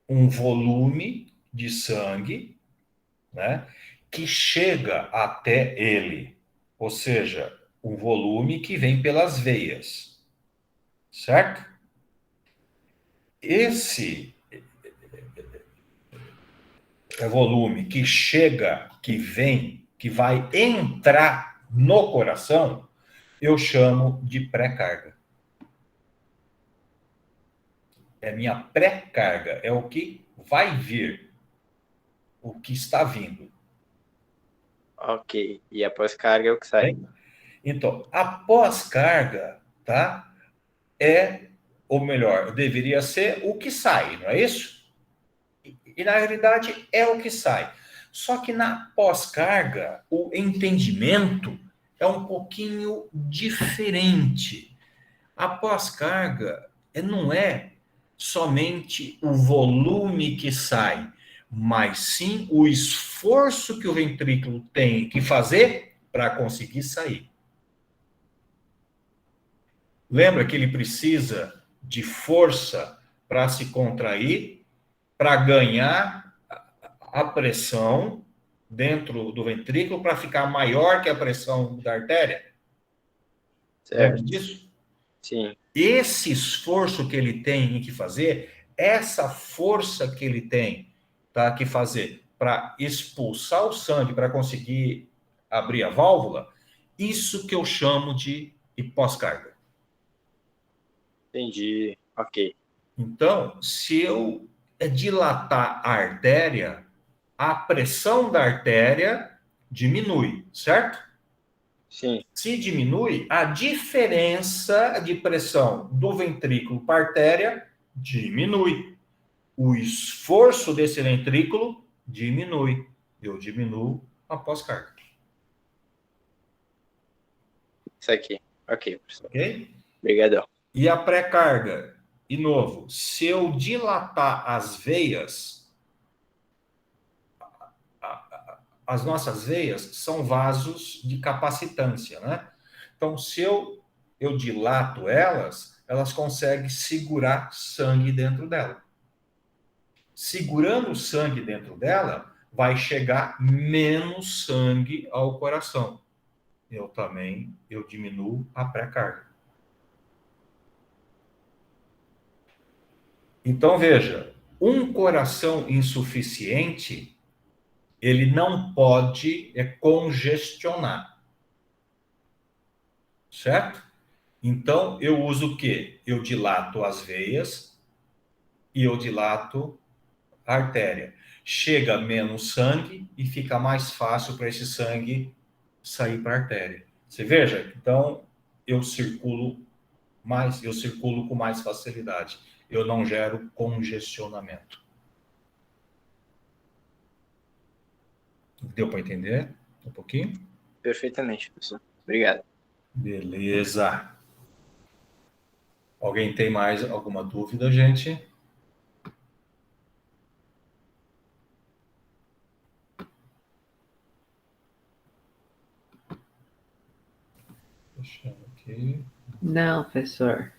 um volume de sangue, né, que chega até ele. Ou seja, um volume que vem pelas veias. Certo? Esse volume que chega, que vem, que vai entrar no coração, eu chamo de pré-carga. É minha pré-carga, é o que vai vir, o que está vindo. Ok, e a pós-carga é o que sai. Bem? Então, a pós-carga, tá? Ou melhor, deveria ser o que sai, não é isso? E na realidade é o que sai. Só que na pós-carga, o entendimento é um pouquinho diferente. A pós-carga não é somente o volume que sai, mas sim o esforço que o ventrículo tem que fazer para conseguir sair. Lembra que ele precisa de força para se contrair, para ganhar a pressão dentro do ventrículo para ficar maior que a pressão da artéria? Lembra Certo. disso? Sim. Esse esforço que ele tem que fazer, essa força que ele tem que fazer para expulsar o sangue, para conseguir abrir a válvula, isso que eu chamo de pós-carga. Entendi. Ok. Então, se eu dilatar a artéria, a pressão da artéria diminui, certo? Sim. Se diminui, a diferença de pressão do ventrículo para a artéria diminui. O esforço desse ventrículo diminui. Eu diminuo a pós-carga. Isso aqui. Ok, professor. Ok? Obrigadão. E a pré-carga? De novo, se eu dilatar as veias, as nossas veias são vasos de capacitância, né? Então, se eu dilato elas, elas conseguem segurar sangue dentro dela. Segurando o sangue dentro dela, vai chegar menos sangue ao coração. Eu diminuo a pré-carga. Então, veja, um coração insuficiente, ele não pode congestionar. Certo? Então, eu uso o quê? Eu dilato as veias e eu dilato a artéria. Chega menos sangue e fica mais fácil para esse sangue sair para a artéria. Você veja? Então, eu circulo com mais facilidade. Eu não gero congestionamento. Deu para entender um pouquinho? Perfeitamente, professor. Obrigado. Beleza. Alguém tem mais alguma dúvida, gente? Fechando aqui. Não, professor.